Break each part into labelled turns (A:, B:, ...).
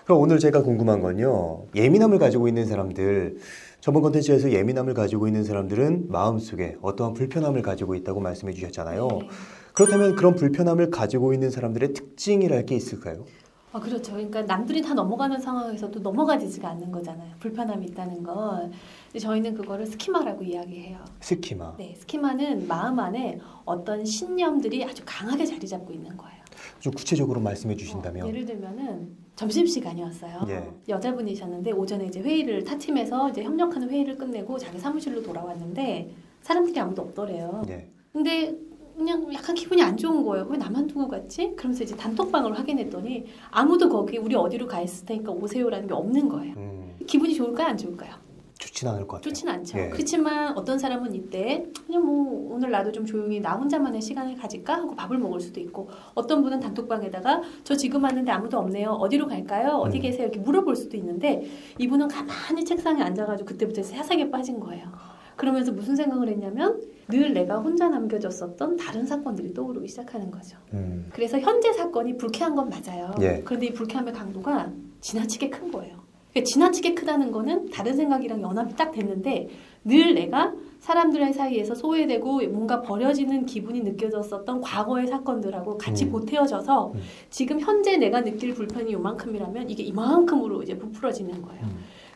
A: 그럼 오늘 제가 궁금한 건요. 예민함을 가지고 있는 사람들, 저번 컨텐츠에서 예민함을 가지고 있는 사람들은 마음속에 어떠한 불편함을 가지고 있다고 말씀해 주셨잖아요.
B: 네.
A: 그렇다면 그런 불편함을 가지고 있는 사람들의 특징이랄 게 있을까요?
B: 그렇죠. 그러니까 남들이 다 넘어가는 상황에서도 넘어가지가 않는 거잖아요. 불편함이 있다는 건. 근데 저희는 그거를 스키마라고 이야기해요.
A: 스키마.
B: 네, 스키마는 마음 안에 어떤 신념들이 아주 강하게 자리 잡고 있는 거예요.
A: 좀 구체적으로 말씀해 주신다면.
B: 예를 들면은 점심시간이었어요.
A: 예.
B: 여자분이셨는데 오전에 이제 회의를 타 팀에서 이제 협력하는 회의를 끝내고 자기 사무실로 돌아왔는데 사람들이 아무도 없더래요.
A: 예.
B: 근데 그냥 약간 기분이 안 좋은 거예요. 왜 나만 두고 갔지? 그러면서 이제 단톡방을 확인했더니 아무도 거기 우리 어디로 가 있을 테니까 오세요라는 게 없는 거예요. 기분이 좋을까요? 안 좋을까요?
A: 좋진 않을 것 같아요.
B: 좋진 않죠.
A: 예.
B: 그렇지만 어떤 사람은 이때 그냥 뭐 오늘 나도 좀 조용히 나 혼자만의 시간을 가질까 하고 밥을 먹을 수도 있고 어떤 분은 단톡방에다가 저 지금 왔는데 아무도 없네요. 어디로 갈까요? 어디 계세요? 이렇게 물어볼 수도 있는데 이분은 가만히 책상에 앉아가지고 그때부터 사색에 빠진 거예요. 그러면서 무슨 생각을 했냐면 늘 내가 혼자 남겨졌었던 다른 사건들이 떠오르기 시작하는 거죠. 그래서 현재 사건이 불쾌한 건 맞아요.
A: 예.
B: 그런데 이 불쾌함의 강도가 지나치게 큰 거예요. 그러니까 지나치게 크다는 거는 다른 생각이랑 연합이 딱 됐는데 늘 내가 사람들 사이에서 소외되고 뭔가 버려지는 기분이 느껴졌었던 과거의 사건들하고 같이 보태어져서 지금 현재 내가 느낄 불편이 요만큼이라면 이게 이만큼으로 이제 부풀어지는 거예요.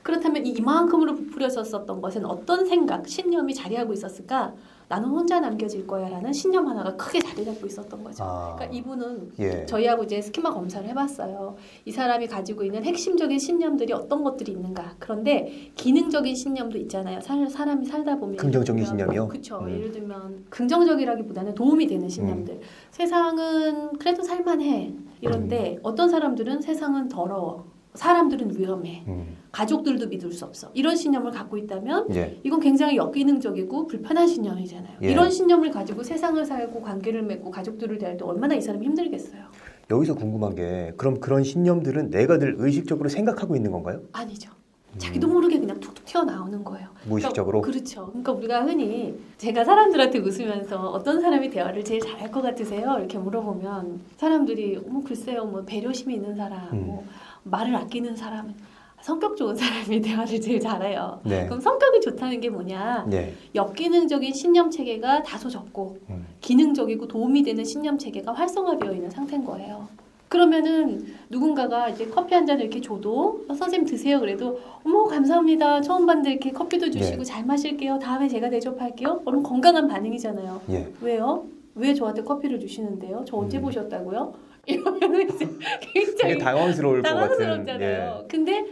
B: 그렇다면 이만큼으로 부풀어졌었던 것은 어떤 생각, 신념이 자리하고 있었을까? 나는 혼자 남겨질 거야 라는 신념 하나가 크게 자리 잡고 있었던 거죠. 그러니까 이분은
A: 예.
B: 저희하고 이제 스키마 검사를 해봤어요. 이 사람이 가지고 있는 핵심적인 신념들이 어떤 것들이 있는가. 그런데 기능적인 신념도 있잖아요. 사람이 살다 보면
A: 긍정적인 신념이요?
B: 그렇죠. 예를 들면 긍정적이라기보다는 도움이 되는 신념들. 세상은 그래도 살만해. 이런데 어떤 사람들은 세상은 더러워. 사람들은 위험해. 가족들도 믿을 수 없어. 이런 신념을 갖고 있다면
A: 예.
B: 이건 굉장히 역기능적이고 불편한 신념이잖아요.
A: 예.
B: 이런 신념을 가지고 세상을 살고 관계를 맺고 가족들을 대할 때 얼마나 이 사람이 힘들겠어요.
A: 여기서 궁금한 게 그럼 그런 신념들은 내가 늘 의식적으로 생각하고 있는 건가요?
B: 아니죠. 자기도 모르게 그냥 툭툭 튀어나오는 거예요.
A: 무의식적으로?
B: 그렇죠. 그러니까 우리가 흔히 제가 사람들한테 웃으면서 어떤 사람이 대화를 제일 잘할 것 같으세요? 이렇게 물어보면 사람들이 글쎄요, 뭐 배려심이 있는 사람, 뭐 말을 아끼는 사람, 성격 좋은 사람이 대화를 제일 잘해요.
A: 네.
B: 그럼 성격이 좋다는 게 뭐냐?
A: 네.
B: 역기능적인 신념 체계가 다소 적고 기능적이고 도움이 되는 신념 체계가 활성화되어 있는 상태인 거예요. 그러면은 누군가가 이제 커피 한 잔을 이렇게 줘도 선생님 드세요 그래도 어머 감사합니다 처음 봤는데 이렇게 커피도 주시고
A: 예.
B: 잘 마실게요 다음에 제가 대접할게요 그럼 건강한 반응이잖아요.
A: 예.
B: 왜요? 왜 저한테 커피를 주시는데요? 저 언제 보셨다고요? 이러면 이제 굉장히
A: 되게 당황스러울 것 같은.
B: 당황스럽잖아요. 근데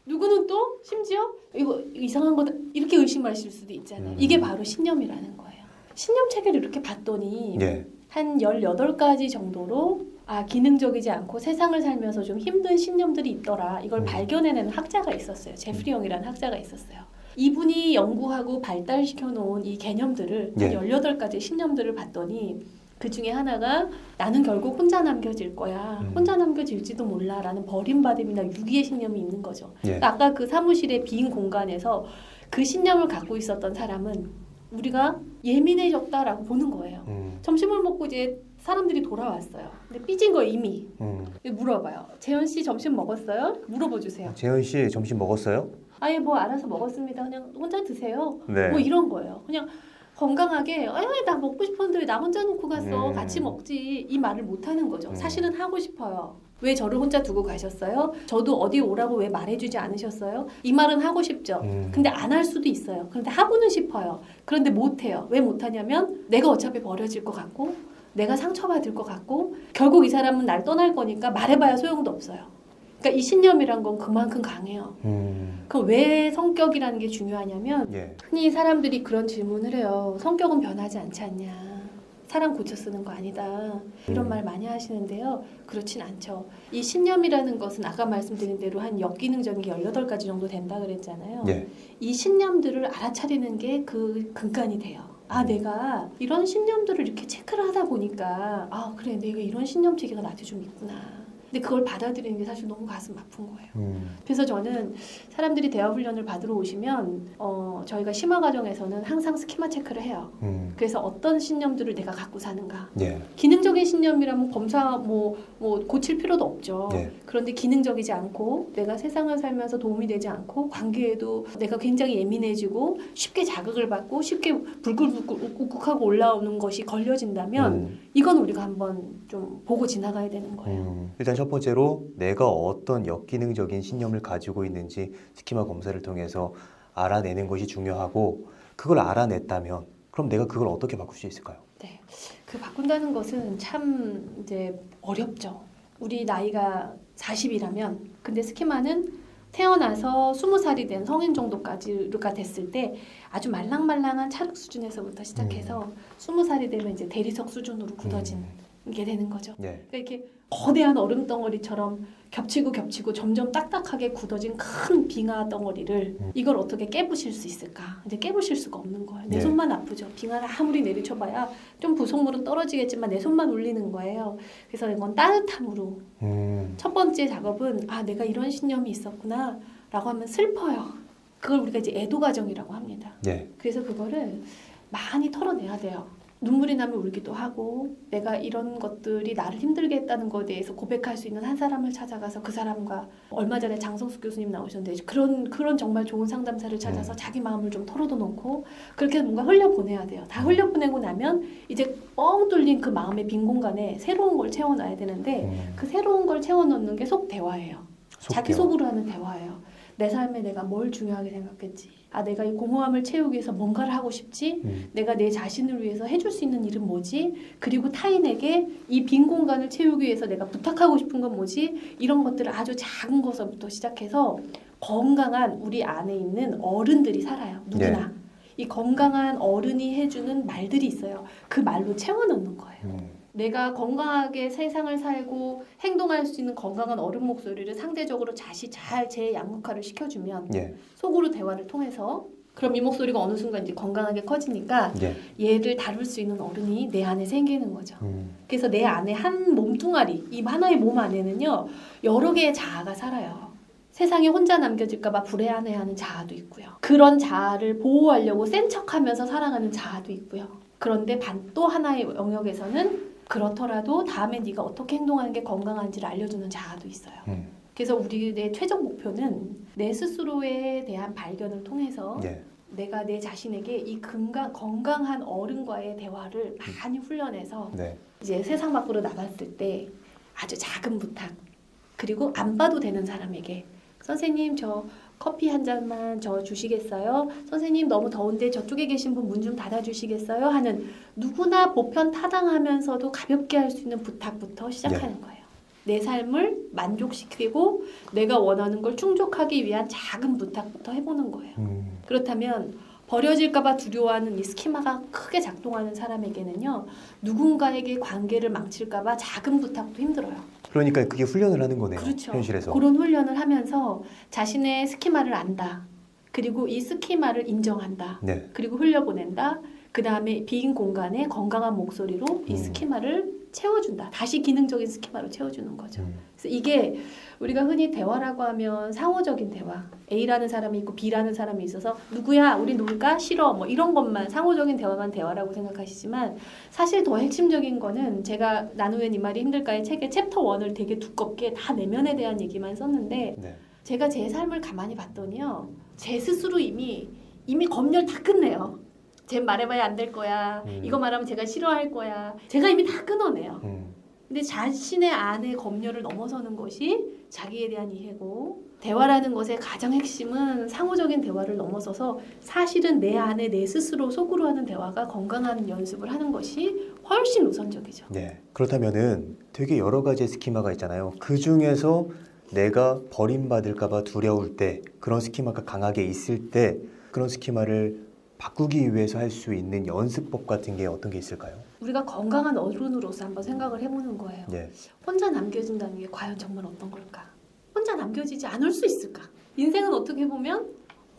B: 누구는 또 심지어 이거 이상한 거다 이렇게 의심하실 수도 있잖아요. 이게 바로 신념이라는 거예요. 신념 체계를 이렇게 봤더니
A: 예.
B: 한 18가지 정도로 기능적이지 않고 세상을 살면서 좀 힘든 신념들이 있더라. 이걸 발견해내는 학자가 있었어요. 제프리 영이라는 학자가 있었어요. 이분이 연구하고 발달시켜 놓은 이 개념들을
A: 예.
B: 18가지 신념들을 봤더니 그 중에 하나가 나는 결국 혼자 남겨질 거야. 혼자 남겨질지도 몰라 라는 버림받음이나 유기의 신념이 있는 거죠.
A: 예.
B: 그러니까 아까 그 사무실의 빈 공간에서 그 신념을 갖고 있었던 사람은 우리가 예민해졌다라고 보는 거예요. 점심을 먹고 이제 사람들이 돌아왔어요. 근데 삐진 거 이미 물어봐요. 재현 씨 점심 먹었어요? 물어봐 주세요.
A: 재현 씨 점심 먹었어요?
B: 아예 뭐 알아서 먹었습니다. 그냥 혼자 드세요.
A: 네.
B: 뭐 이런 거예요. 그냥 건강하게 나 먹고 싶었는데 왜 나 혼자 놓고 갔어? 같이 먹지. 이 말을 못 하는 거죠. 사실은 하고 싶어요. 왜 저를 혼자 두고 가셨어요? 저도 어디 오라고 왜 말해주지 않으셨어요? 이 말은 하고 싶죠. 근데 안 할 수도 있어요. 그런데 하고는 싶어요. 그런데 못해요. 왜 못하냐면 내가 어차피 버려질 것 같고 내가 상처받을 것 같고 결국 이 사람은 날 떠날 거니까 말해봐야 소용도 없어요. 그러니까 이 신념이란 건 그만큼 강해요. 그럼 왜 성격이라는 게 중요하냐면
A: 예.
B: 흔히 사람들이 그런 질문을 해요. 성격은 변하지 않지 않냐. 사람 고쳐 쓰는 거 아니다. 이런 말 많이 하시는데요. 그렇진 않죠. 이 신념이라는 것은 아까 말씀드린 대로 한 역기능적인 게 18가지 정도 된다 그랬잖아요.
A: 예.
B: 이 신념들을 알아차리는 게 그 근간이 돼요. 내가 이런 신념들을 이렇게 체크를 하다 보니까 그래 내가 이런 신념 체계가 나한테 좀 있구나. 근데 그걸 받아들이는 게 사실 너무 가슴 아픈 거예요. 그래서 저는 사람들이 대화 훈련을 받으러 오시면 저희가 심화 과정에서는 항상 스키마 체크를 해요. 그래서 어떤 신념들을 내가 갖고 사는가.
A: 예.
B: 기능적인 신념이라면 검사 뭐 고칠 필요도 없죠.
A: 네.
B: 그런데 기능적이지 않고 내가 세상을 살면서 도움이 되지 않고 관계에도 내가 굉장히 예민해지고 쉽게 자극을 받고 쉽게 불글불글 욱욱하고 올라오는 것이 걸려진다면 이건 우리가 한번 좀 보고 지나가야 되는 거예요.
A: 일단 첫 번째로 내가 어떤 역기능적인 신념을 가지고 있는지 스키마 검사를 통해서 알아내는 것이 중요하고 그걸 알아냈다면 그럼 내가 그걸 어떻게 바꿀 수 있을까요?
B: 네, 그 바꾼다는 것은 참 이제 어렵죠. 우리 나이가 40이라면 근데 스키마는 태어나서 20살이 된 성인 정도까지가 됐을 때 아주 말랑말랑한 찰흙 수준에서부터 시작해서 20살이 되면 이제 대리석 수준으로 굳어진 게 되는 거죠.
A: 네.
B: 그러니까 이렇게 거대한 얼음 덩어리처럼 겹치고 점점 딱딱하게 굳어진 큰 빙하 덩어리를 이걸 어떻게 깨부실 수 있을까? 이제 깨부실 수가 없는 거예요. 내
A: 네.
B: 손만 아프죠. 빙하를 아무리 내리쳐봐야 좀 부속물은 떨어지겠지만 내 손만 울리는 거예요. 그래서 이건 따뜻함으로 첫 번째 작업은 내가 이런 신념이 있었구나 라고 하면 슬퍼요. 그걸 우리가 이제 애도 과정이라고 합니다.
A: 네.
B: 그래서 그거를 많이 털어내야 돼요. 눈물이 나면 울기도 하고 내가 이런 것들이 나를 힘들게 했다는 것에 대해서 고백할 수 있는 한 사람을 찾아가서 그 사람과 얼마 전에 장성숙 교수님 나오셨는데 그런 정말 좋은 상담사를 찾아서 자기 마음을 좀 털어놓고 그렇게 뭔가 흘려보내야 돼요. 다 흘려보내고 나면 이제 뻥 뚫린 그 마음의 빈 공간에 새로운 걸 채워놔야 되는데 그 새로운 걸 채워넣는 게 속 대화예요. 자기 속으로 하는 대화예요. 내 삶에 내가 뭘 중요하게 생각했지. 내가 이 공허함을 채우기 위해서 뭔가를 하고 싶지. 내가 내 자신을 위해서 해줄 수 있는 일은 뭐지. 그리고 타인에게 이 빈 공간을 채우기 위해서 내가 부탁하고 싶은 건 뭐지. 이런 것들을 아주 작은 것부터 시작해서 건강한 우리 안에 있는 어른들이 살아요. 누구나. 이 건강한 어른이 해주는 말들이 있어요. 그 말로 채워넣는 거예요. 내가 건강하게 세상을 살고 행동할 수 있는 건강한 어른 목소리를 상대적으로 자시 잘 재양극화를 시켜주면 속으로 대화를 통해서 그럼 이 목소리가 어느 순간 이제 건강하게 커지니까 얘를 다룰 수 있는 어른이 내 안에 생기는 거죠. 그래서 내 안에 한 몸뚱아리, 이 하나의 몸 안에는요 여러 개의 자아가 살아요. 세상에 혼자 남겨질까봐 불안해하는 자아도 있고요. 그런 자아를 보호하려고 센 척하면서 살아가는 자아도 있고요. 그런데 또 하나의 영역에서는 그렇더라도 다음에 네가 어떻게 행동하는 게 건강한지를 알려주는 자아도 있어요. 그래서 우리의 최종 목표는 내 스스로에 대한 발견을 통해서 내가 내 자신에게 이 건강한 어른과의 대화를 많이 훈련해서 이제 세상 밖으로 나갔을 때 아주 작은 부탁 그리고 안 봐도 되는 사람에게 선생님 저 커피 한 잔만 저 주시겠어요? 선생님 너무 더운데 저쪽에 계신 분 문 좀 닫아주시겠어요? 하는 누구나 보편 타당하면서도 가볍게 할 수 있는 부탁부터 시작하는 거예요. 내 삶을 만족시키고 내가 원하는 걸 충족하기 위한 작은 부탁부터 해보는 거예요. 그렇다면 버려질까봐 두려워하는 이 스키마가 크게 작동하는 사람에게는요. 누군가에게 관계를 망칠까봐 작은 부탁도 힘들어요.
A: 그러니까 그게 훈련을 하는 거네요.
B: 그렇죠.
A: 현실에서.
B: 그런 훈련을 하면서 자신의 스키마를 안다. 그리고 이 스키마를 인정한다. 그리고 흘려보낸다. 그 다음에 빈 공간에 건강한 목소리로 이 스키마를 채워준다. 다시 기능적인 스키마로 채워주는 거죠. 그래서 이게 우리가 흔히 대화라고 하면 상호적인 대화. A라는 사람이 있고 B라는 사람이 있어서 누구야? 우리 놀까? 싫어? 뭐 이런 것만 상호적인 대화만 대화라고 생각하시지만 사실 더 핵심적인 거는 제가 나누면 이 말이 힘들까의 책의 챕터 1을 되게 두껍게 다 내면에 대한 얘기만 썼는데 제가 제 삶을 가만히 봤더니요. 제 스스로 이미 검열 다 끝내요. 쟤 말해봐야 안 될 거야. 이거 말하면 제가 싫어할 거야. 제가 이미 다 끊어내요. 근데 자신의 안의 검열을 넘어서는 것이 자기에 대한 이해고 대화라는 것의 가장 핵심은 상호적인 대화를 넘어서서 사실은 내 안에 내 스스로 속으로 하는 대화가 건강한 연습을 하는 것이 훨씬 우선적이죠.
A: 그렇다면은 되게 여러 가지의 스키마가 있잖아요. 그 중에서 내가 버림받을까봐 두려울 때 그런 스키마가 강하게 있을 때 그런 스키마를 바꾸기 위해서 할 수 있는 연습법 같은 게 어떤 게 있을까요?
B: 우리가 건강한 어른으로서 한번 생각을 해보는 거예요. 혼자 남겨진다는 게 과연 정말 어떤 걸까? 혼자 남겨지지 않을 수 있을까? 인생은 어떻게 보면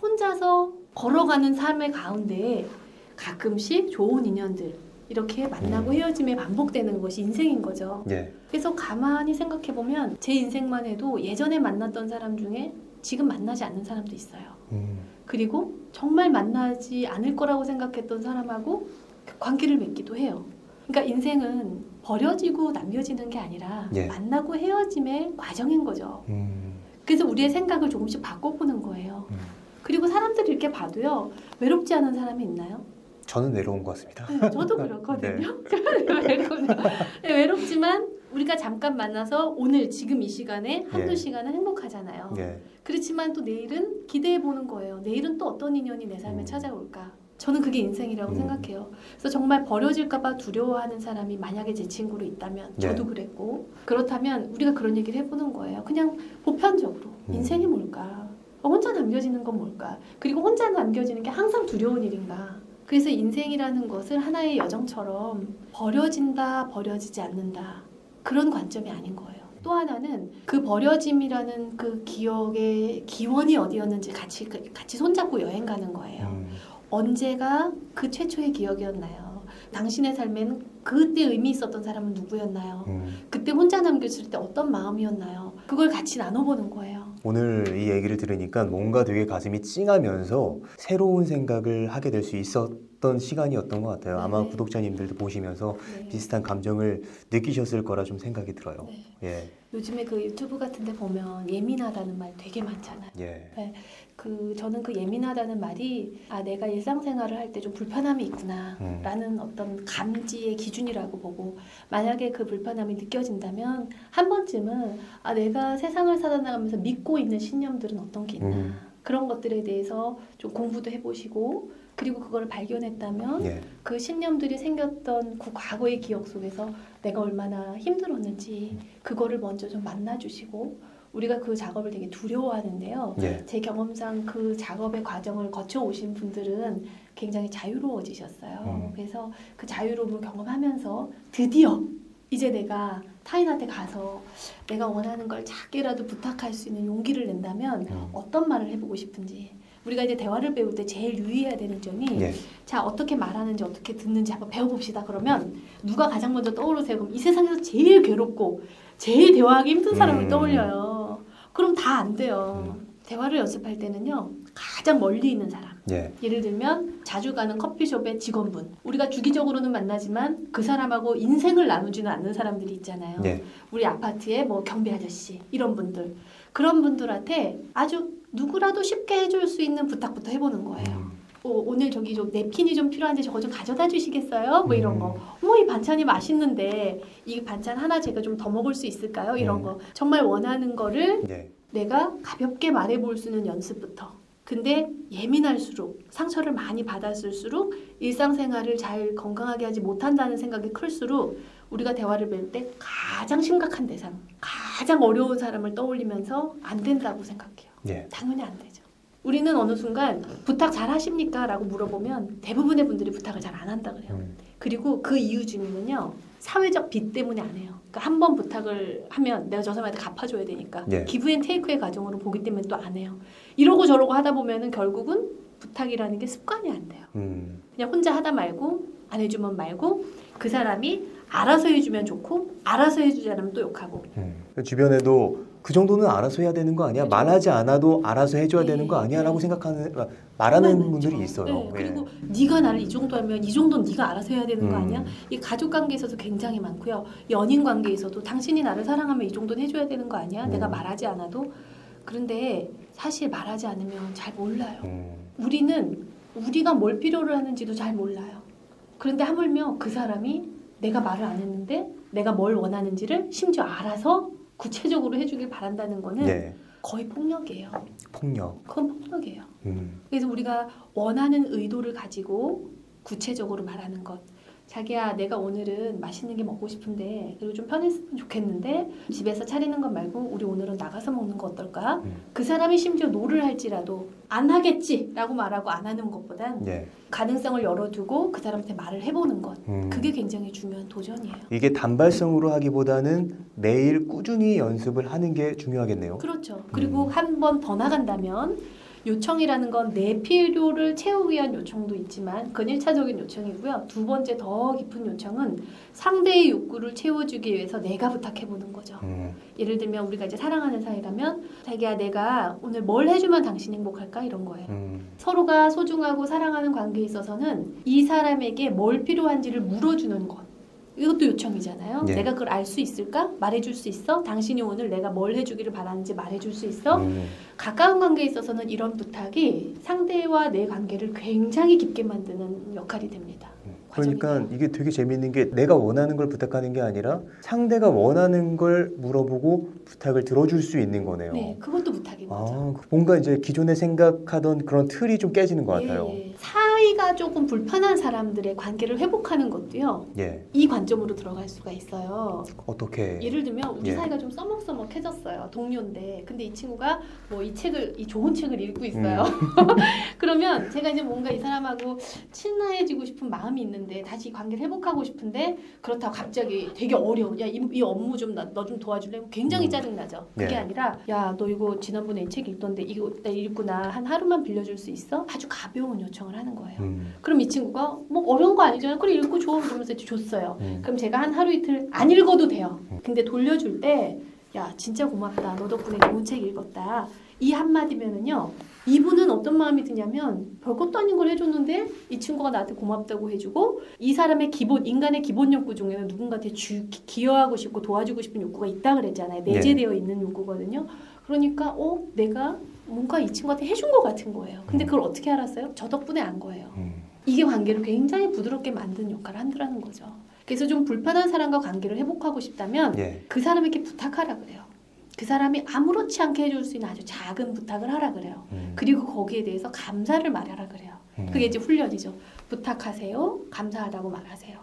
B: 혼자서 걸어가는 삶의 가운데 가끔씩 좋은 인연들, 이렇게 만나고 헤어짐에 반복되는 것이 인생인 거죠.
A: 예.
B: 그래서 가만히 생각해 보면 제 인생만 해도 예전에 만났던 사람 중에 지금 만나지 않는 사람도 있어요. 그리고 정말 만나지 않을 거라고 생각했던 사람하고 관계를 맺기도 해요. 그러니까 인생은 버려지고 남겨지는 게 아니라
A: 예.
B: 만나고 헤어짐의 과정인 거죠. 그래서 우리의 생각을 조금씩 바꿔보는 거예요. 그리고 사람들이 이렇게 봐도요. 외롭지 않은 사람이 있나요?
A: 저는 외로운 것 같습니다.
B: 네, 저도 그렇거든요. 네, 외롭지만 우리가 잠깐 만나서 오늘 지금 이 시간에 한두
A: 예.
B: 시간은 행복하잖아요.
A: 예.
B: 그렇지만 또 내일은 기대해 보는 거예요. 내일은 또 어떤 인연이 내 삶에 찾아올까? 저는 그게 인생이라고 생각해요. 그래서 정말 버려질까봐 두려워하는 사람이 만약에 제 친구로 있다면 저도 그랬고 그렇다면 우리가 그런 얘기를 해보는 거예요. 그냥 보편적으로 인생이 뭘까? 혼자 남겨지는 건 뭘까? 그리고 혼자 남겨지는 게 항상 두려운 일인가? 그래서 인생이라는 것을 하나의 여정처럼 버려진다, 버려지지 않는다 그런 관점이 아닌 거예요. 또 하나는 그 버려짐이라는 그 기억의 기원이 어디였는지 같이 손잡고 여행 가는 거예요. 언제가 그 최초의 기억이었나요? 당신의 삶엔 그때 의미 있었던 사람은 누구였나요? 그때 혼자 남겼을 때 어떤 마음이었나요? 그걸 같이 나눠보는 거예요.
A: 오늘 이 얘기를 들으니까 뭔가 되게 가슴이 찡하면서 새로운 생각을 하게 될 수 있었던 시간이었던 것 같아요. 아마
B: 네.
A: 구독자님들도 보시면서
B: 네.
A: 비슷한 감정을 느끼셨을 거라 좀 생각이 들어요.
B: 네.
A: 예.
B: 요즘에 그 유튜브 같은 데 보면 예민하다는 말 되게 많잖아요.
A: 예.
B: 저는 그 예민하다는 말이 내가 일상생활을 할 때 좀 불편함이 있구나 라는 어떤 감지의 기준이라고 보고 만약에 그 불편함이 느껴진다면 한 번쯤은 내가 세상을 살아나가면서 믿고 있는 신념들은 어떤 게 있나 그런 것들에 대해서 좀 공부도 해보시고 그리고 그걸 발견했다면
A: 예.
B: 그 신념들이 생겼던 그 과거의 기억 속에서 내가 얼마나 힘들었는지 그거를 먼저 좀 만나주시고 우리가 그 작업을 되게 두려워하는데요.
A: 예.
B: 제 경험상 그 작업의 과정을 거쳐오신 분들은 굉장히 자유로워지셨어요. 그래서 그 자유로움을 경험하면서 드디어 이제 내가 타인한테 가서 내가 원하는 걸 작게라도 부탁할 수 있는 용기를 낸다면 어떤 말을 해보고 싶은지 우리가 이제 대화를 배울 때 제일 유의해야 되는 점이
A: 예.
B: 자 어떻게 말하는지 어떻게 듣는지 한번 배워봅시다. 그러면 누가 가장 먼저 떠오르세요? 그럼 이 세상에서 제일 괴롭고 제일 대화하기 힘든 사람을 떠올려요. 그럼 다 안 돼요. 대화를 연습할 때는요. 가장 멀리 있는 사람.
A: 예.
B: 예를 들면 자주 가는 커피숍의 직원분. 우리가 주기적으로는 만나지만 그 사람하고 인생을 나누지는 않는 사람들이 있잖아요.
A: 예.
B: 우리 아파트의 뭐 경비 아저씨 이런 분들. 그런 분들한테 아주 누구라도 쉽게 해줄 수 있는 부탁부터 해보는 거예요. 오늘 저기 좀 냅킨이 좀 필요한데 저거 좀 가져다 주시겠어요? 뭐 이런 거. 이 반찬이 맛있는데 이 반찬 하나 제가 좀 더 먹을 수 있을까요? 이런 거. 정말 원하는 거를
A: 예.
B: 내가 가볍게 말해볼 수 있는 연습부터. 근데 예민할수록 상처를 많이 받았을수록 일상생활을 잘 건강하게 하지 못한다는 생각이 클수록 우리가 대화를 배울 때 가장 심각한 대상, 가장 어려운 사람을 떠올리면서 안 된다고 생각해요.
A: 예.
B: 당연히 안 되죠. 우리는 어느 순간 부탁 잘 하십니까? 라고 물어보면 대부분의 분들이 부탁을 잘 안 한다 그래요. 그리고 그 이유 중에는요. 사회적 빚 때문에 안 해요. 그러니까 한 번 부탁을 하면 내가 저 사람한테 갚아줘야 되니까
A: 예.
B: 기브앤테이크의 과정으로 보기 때문에 또 안 해요. 이러고 저러고 하다 보면은 결국은 부탁이라는 게 습관이 안 돼요. 그냥 혼자 하다 말고 안 해주면 말고 그 사람이 알아서 해주면 좋고 알아서 해주지 않으면 또 욕하고.
A: 주변에도 그 정도는 알아서 해야 되는 거 아니야?
B: 그렇죠.
A: 말하지 않아도 알아서 해줘야 되는 거 아니야? 라고 생각하는 말하는 분들이 있어요.
B: 네,
A: 예.
B: 그리고 네가 나를 이 정도 하면 이 정도는 네가 알아서 해야 되는 거 아니야? 이 가족 관계에서도 굉장히 많고요. 연인 관계에서도 당신이 나를 사랑하면 이 정도는 해줘야 되는 거 아니야? 내가 말하지 않아도. 그런데 사실 말하지 않으면 잘 몰라요. 우리는 우리가 뭘 필요로 하는지도 잘 몰라요. 그런데 하물며 그 사람이 내가 말을 안 했는데 내가 뭘 원하는지를 심지어 알아서 구체적으로 해주길 바란다는 거는
A: 예.
B: 거의 폭력이에요.
A: 폭력.
B: 그건 폭력이에요. 그래서 우리가 원하는 의도를 가지고 구체적으로 말하는 것. 자기야 내가 오늘은 맛있는 게 먹고 싶은데 그리고 좀 편했으면 좋겠는데 집에서 차리는 것 말고 우리 오늘은 나가서 먹는 거 어떨까? 그 사람이 심지어 노를 할지라도 안 하겠지 라고 말하고 안 하는 것보단
A: 예.
B: 가능성을 열어두고 그 사람한테 말을 해보는 것. 그게 굉장히 중요한 도전이에요.
A: 이게 단발성으로 하기보다는 매일 꾸준히 연습을 하는 게 중요하겠네요.
B: 그렇죠. 그리고 한 번 더 나간다면 요청이라는 건 내 필요를 채우기 위한 요청도 있지만 그건 1차적인 요청이고요. 두 번째 더 깊은 요청은 상대의 욕구를 채워주기 위해서 내가 부탁해보는 거죠. 예를 들면 우리가 이제 사랑하는 사이라면 자기야 내가 오늘 뭘 해주면 당신 행복할까? 이런 거예요. 서로가 소중하고 사랑하는 관계에 있어서는 이 사람에게 뭘 필요한지를 물어주는 것. 이것도 요청이잖아요.
A: 예.
B: 내가 그걸 알 수 있을까? 말해줄 수 있어? 당신이 오늘 내가 뭘 해주기를 바라는지 말해줄 수 있어? 가까운 관계에 있어서는 이런 부탁이 상대와 내 관계를 굉장히 깊게 만드는 역할이 됩니다.
A: 그러니까
B: 과정이네요.
A: 이게 되게 재밌는 게 내가 원하는 걸 부탁하는 게 아니라 상대가 원하는 걸 물어보고 부탁을 들어줄 수 있는 거네요.
B: 네, 그것도 부탁인 거죠.
A: 뭔가 이제 기존에 생각하던 그런 틀이 좀 깨지는 것 같아요.
B: 예. 사이가 조금 불편한 사람들의 관계를 회복하는 것도요.
A: 예.
B: 이 관점으로 들어갈 수가 있어요.
A: 어떻게?
B: 예를 들면 우리
A: 예.
B: 사이가 좀 써먹써먹해졌어요. 동료인데 근데 이 친구가 뭐 이 좋은 책을 읽고 있어요. 그러면 제가 이제 뭔가 이 사람하고 친해지고 싶은 마음이 있는데 다시 관계를 회복하고 싶은데 그렇다고 갑자기 되게 어려워. 야, 이 업무 좀 너 좀 도와줄래? 굉장히 짜증나죠. 그게
A: 예.
B: 아니라 야, 너 이거 지난번에 이 책 읽던데 이거 나 읽구나. 한 하루만 빌려줄 수 있어? 아주 가벼운 요청을 하는 거예요. 그럼 이 친구가 뭐 어려운 거 아니잖아요. 그래 읽고 줘. 그러면서 줬어요. 그럼 제가 한 하루 이틀 안 읽어도 돼요. 근데 돌려줄 때 야 진짜 고맙다. 너 덕분에 좋은 책 읽었다. 이 한마디면은요. 이분은 어떤 마음이 드냐면 별것도 아닌 걸 해줬는데 이 친구가 나한테 고맙다고 해주고 이 사람의 인간의 기본 욕구 중에는 누군가한테 기여하고 싶고 도와주고 싶은 욕구가 있다 그랬잖아요. 내재되어 있는 욕구거든요. 그러니까 내가 뭔가 이 친구한테 해준 것 같은 거예요. 근데 그걸 어떻게 알았어요? 저 덕분에 안 거예요. 이게 관계를 굉장히 부드럽게 만드는 역할을 한다는 거죠. 그래서 좀 불편한 사람과 관계를 회복하고 싶다면
A: 예.
B: 그 사람에게 부탁하라 그래요. 그 사람이 아무렇지 않게 해줄 수 있는 아주 작은 부탁을 하라 그래요. 그리고 거기에 대해서 감사를 말하라 그래요. 그게 이제 훈련이죠. 부탁하세요. 감사하다고 말하세요.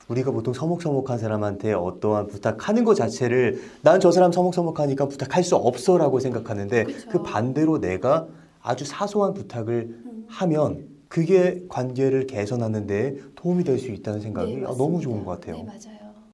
A: 우리가 보통 서먹서먹한 사람한테 어떠한 부탁하는 것 자체를 난 저 사람 서먹서먹하니까 부탁할 수 없어라고 생각하는데
B: 그쵸.
A: 그 반대로 내가 아주 사소한 부탁을 하면 그게 관계를 개선하는 데 도움이 될 수 있다는 생각이
B: 네,
A: 너무
B: 맞습니다.
A: 좋은 것 같아요.
B: 네, 맞아요.